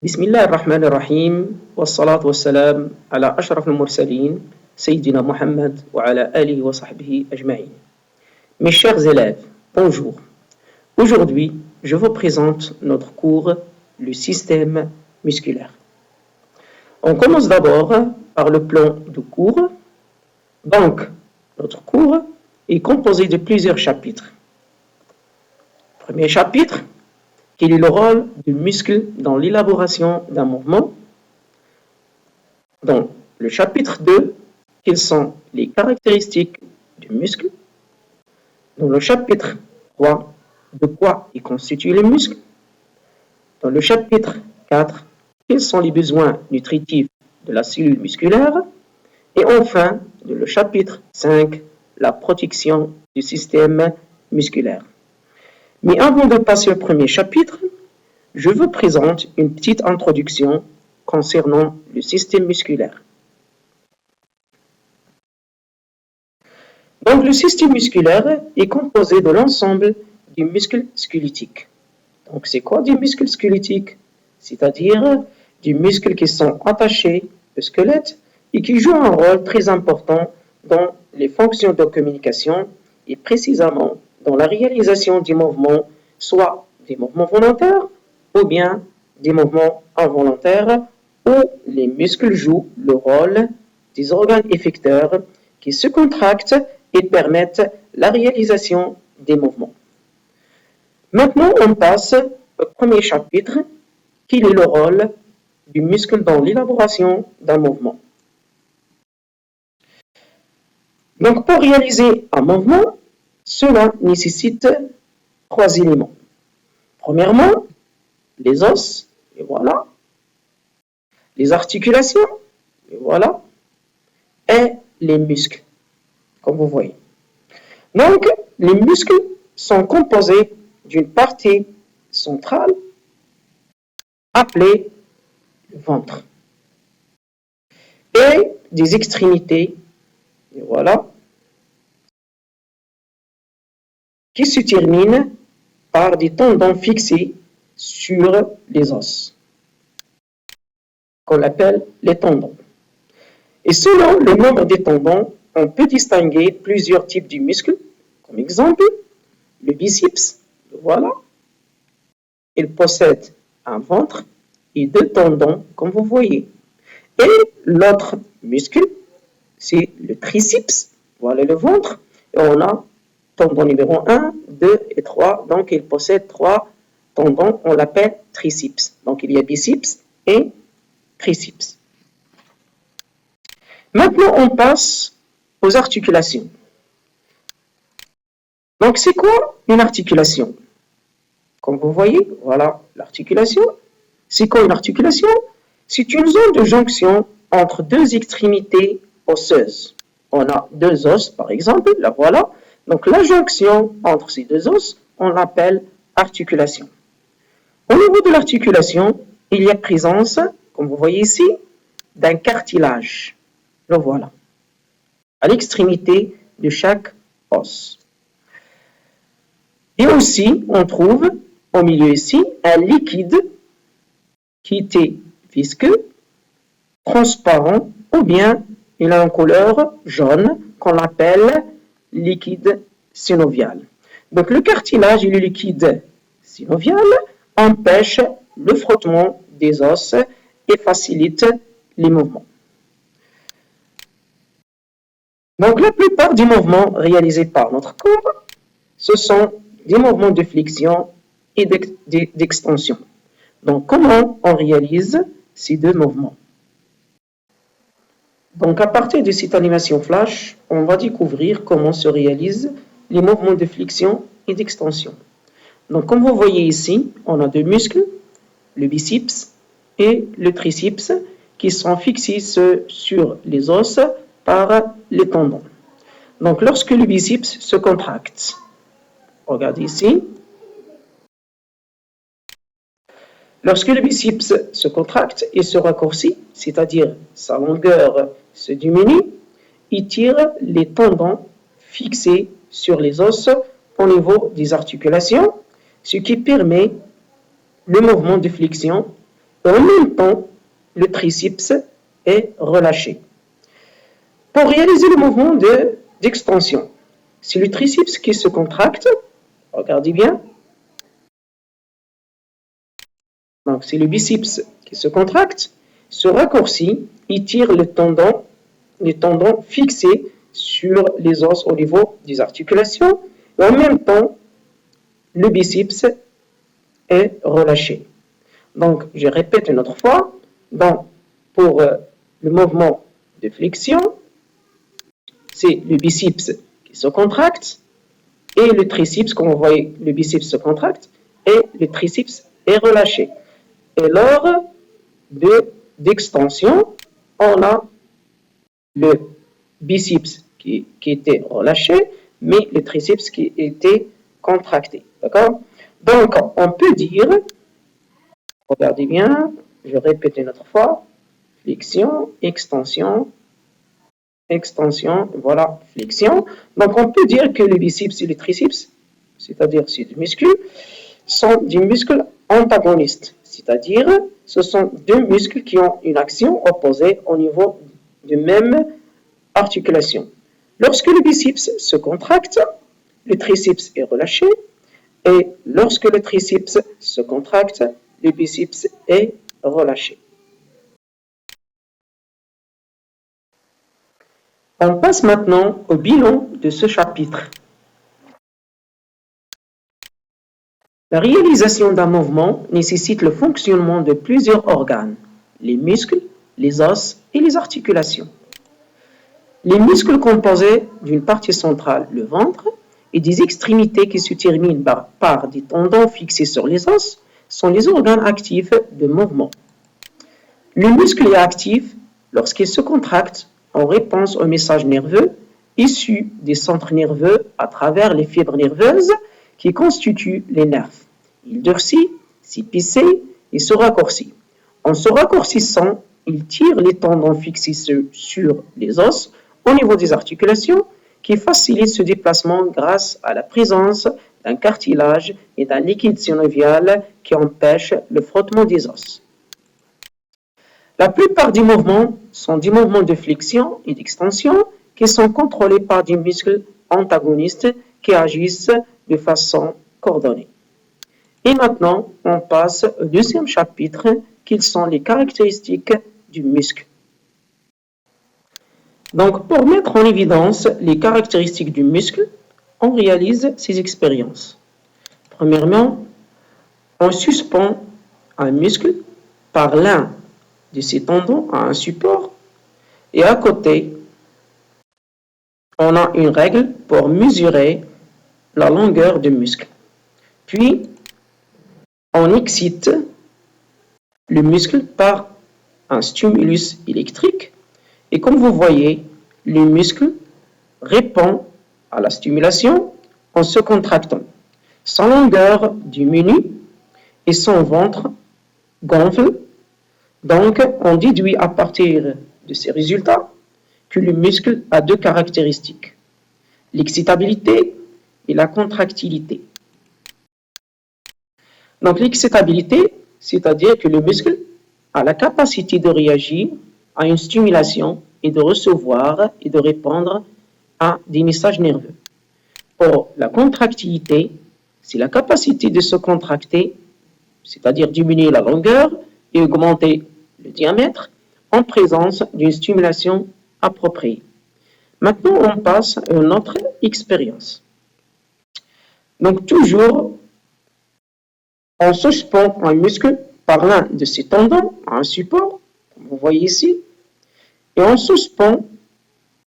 بسم الله الرحمن الرحيم والصلاة والسلام على أشرف المرسلين سيدنا Mohammed وعلى آله وصحبه أجمعين. Mes chers élèves, bonjour. Aujourd'hui, je vous présente notre cours, le système musculaire. On commence d'abord par le plan de cours. Donc, notre cours est composé de plusieurs chapitres. Premier chapitre, quel est le rôle du muscle dans l'élaboration d'un mouvement? Dans le chapitre 2, quelles sont les caractéristiques du muscle? Dans le chapitre 3, de quoi est constitué le muscle? Dans le chapitre 4, quels sont les besoins nutritifs de la cellule musculaire? Et enfin, dans le chapitre 5, la protection du système musculaire. Mais avant de passer au premier chapitre, je vous présente une petite introduction concernant le système musculaire. Donc, le système musculaire est composé de l'ensemble des muscles squelettiques. Donc, c'est quoi des muscles squelettiques? C'est-à-dire des muscles qui sont attachés au squelette et qui jouent un rôle très important dans les fonctions de communication et précisément dans la réalisation des mouvements, soit des mouvements volontaires ou bien des mouvements involontaires où les muscles jouent le rôle des organes effecteurs qui se contractent et permettent la réalisation des mouvements. Maintenant, on passe au premier chapitre, quel est le rôle du muscle dans l'élaboration d'un mouvement. Donc, pour réaliser un mouvement, cela nécessite 3 éléments. Premièrement, les os, et voilà. Les articulations, et voilà. Et les muscles, comme vous voyez. Donc, les muscles sont composés d'une partie centrale appelée le ventre et des extrémités, et voilà, qui se terminent par des tendons fixés sur les os, qu'on appelle les tendons. Et selon le nombre des tendons, on peut distinguer plusieurs types de muscles. Comme exemple, le biceps, voilà, il possède un ventre et 2 tendons, comme vous voyez. Et l'autre muscle, c'est le triceps, voilà le ventre, et on a tendon numéro 1, 2 et 3, donc il possède 3 tendons, on l'appelle triceps. Donc il y a biceps et triceps. Maintenant, on passe aux articulations. Donc c'est quoi une articulation? Comme vous voyez, voilà l'articulation. C'est quoi une articulation? C'est une zone de jonction entre 2 extrémités osseuses. On a 2 os, par exemple, là voilà. Donc la jonction entre ces 2 os, on l'appelle articulation. Au niveau de l'articulation, il y a présence, comme vous voyez ici, d'un cartilage. Le voilà. À l'extrémité de chaque os. Et aussi, on trouve au milieu ici un liquide qui était visqueux, transparent, ou bien il a une couleur jaune qu'on appelle liquide synovial. Donc le cartilage et le liquide synovial empêchent le frottement des os et facilitent les mouvements. Donc la plupart des mouvements réalisés par notre corps, ce sont des mouvements de flexion et d'extension. Donc comment on réalise ces 2 mouvements? Donc à partir de cette animation flash, on va découvrir comment se réalisent les mouvements de flexion et d'extension. Donc comme vous voyez ici, on a 2 muscles, le biceps et le triceps, qui sont fixés sur les os par les tendons. Donc lorsque le biceps se contracte, regardez ici, lorsque le biceps se contracte et se raccourcit, c'est-à-dire sa longueur se diminue, il tire les tendons fixés sur les os au niveau des articulations, ce qui permet le mouvement de flexion et en même temps, le triceps est relâché. Pour réaliser le mouvement d'extension, c'est le triceps qui se contracte, regardez bien, donc c'est le biceps qui se contracte, se raccourcit, il tire les tendons fixés sur les os au niveau des articulations, et en même temps, le biceps est relâché. Donc, je répète une autre fois, pour le mouvement de flexion, c'est le biceps qui se contracte et le triceps, comme vous voyez, le biceps se contracte et le triceps est relâché. Et lors d'extension, on a le biceps qui était relâché, mais le triceps qui était contracté. D'accord? Donc, on peut dire, regardez bien, je répète une autre fois, flexion, extension, voilà, flexion. Donc, on peut dire que le biceps et le triceps, c'est-à-dire ces deux muscles, sont des muscles antagonistes, c'est-à-dire ce sont deux muscles qui ont une action opposée au niveau de même articulation. Lorsque le biceps se contracte, le triceps est relâché, et lorsque le triceps se contracte, le biceps est relâché. On passe maintenant au bilan de ce chapitre. La réalisation d'un mouvement nécessite le fonctionnement de plusieurs organes, les muscles, les os et les articulations. Les muscles composés d'une partie centrale, le ventre, et des extrémités qui se terminent par des tendons fixés sur les os sont les organes actifs de mouvement. Le muscle est actif lorsqu'il se contracte en réponse aux messages nerveux issus des centres nerveux à travers les fibres nerveuses qui constituent les nerfs. Il durcit, s'épaissit et se raccourcit. En se raccourcissant, il tire les tendons fixés sur les os au niveau des articulations qui facilitent ce déplacement grâce à la présence d'un cartilage et d'un liquide synovial qui empêche le frottement des os. La plupart des mouvements sont des mouvements de flexion et d'extension qui sont contrôlés par des muscles antagonistes qui agissent de façon coordonnée. Et maintenant, on passe au deuxième chapitre, qui sont les caractéristiques du muscle. Donc, pour mettre en évidence les caractéristiques du muscle, on réalise ces expériences. Premièrement, on suspend un muscle par l'un de ses tendons à un support et à côté, on a une règle pour mesurer la longueur du muscle. Puis, on excite le muscle par un stimulus électrique et comme vous voyez, le muscle répond à la stimulation en se contractant. Sa longueur diminue et son ventre gonfle. Donc, on déduit à partir de ces résultats que le muscle a deux caractéristiques, l'excitabilité et la contractilité. Donc, l'excitabilité, c'est-à-dire que le muscle a la capacité de réagir à une stimulation et de recevoir et de répondre à des messages nerveux. Pour la contractilité, c'est la capacité de se contracter, c'est-à-dire diminuer la longueur et augmenter le diamètre en présence d'une stimulation appropriée. Maintenant, on passe à une autre expérience. Donc, toujours, on suspend un muscle par l'un de ses tendons à un support, comme vous voyez ici, et on suspend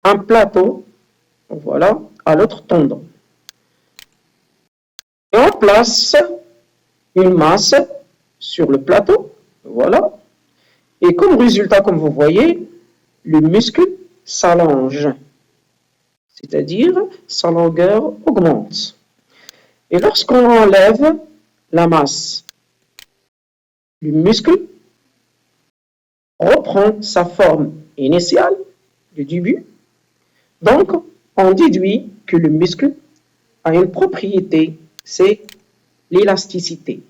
un plateau, voilà, à l'autre tendon. Et on place une masse sur le plateau, voilà, et comme résultat, comme vous voyez, le muscle s'allonge, c'est-à-dire sa longueur augmente. Et lorsqu'on enlève la masse, le muscle reprend sa forme initiale du début. Donc, on déduit que le muscle a une propriété, c'est l'élasticité.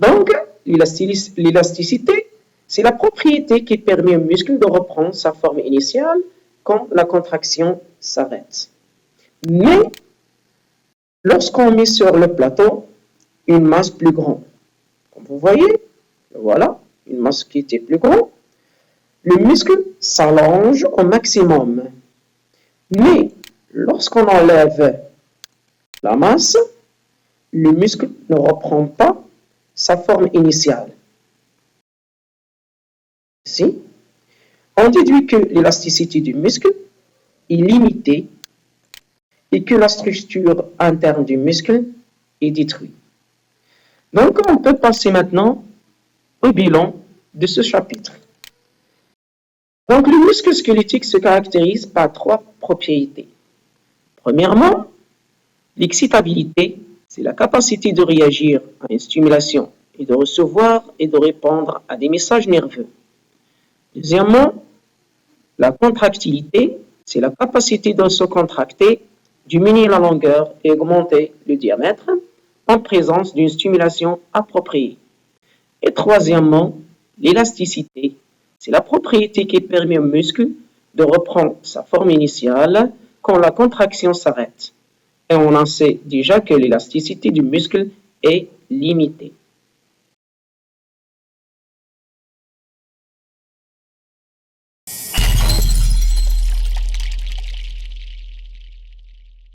Donc, l'élasticité, c'est la propriété qui permet au muscle de reprendre sa forme initiale quand la contraction s'arrête. Mais lorsqu'on met sur le plateau une masse plus grande, comme vous voyez, voilà, une masse qui était plus grande, le muscle s'allonge au maximum. Mais lorsqu'on enlève la masse, le muscle ne reprend pas sa forme initiale. Ici, on déduit que l'élasticité du muscle est limitée et que la structure interne du muscle est détruite. Donc, on peut passer maintenant au bilan de ce chapitre. Donc, le muscle squelettique se caractérise par 3 propriétés. Premièrement, l'excitabilité, c'est la capacité de réagir à une stimulation et de recevoir et de répondre à des messages nerveux. Deuxièmement, la contractilité, c'est la capacité de se contracter, diminuer la longueur et augmenter le diamètre en présence d'une stimulation appropriée. Et troisièmement, l'élasticité, c'est la propriété qui permet au muscle de reprendre sa forme initiale quand la contraction s'arrête. Et on en sait déjà que l'élasticité du muscle est limitée.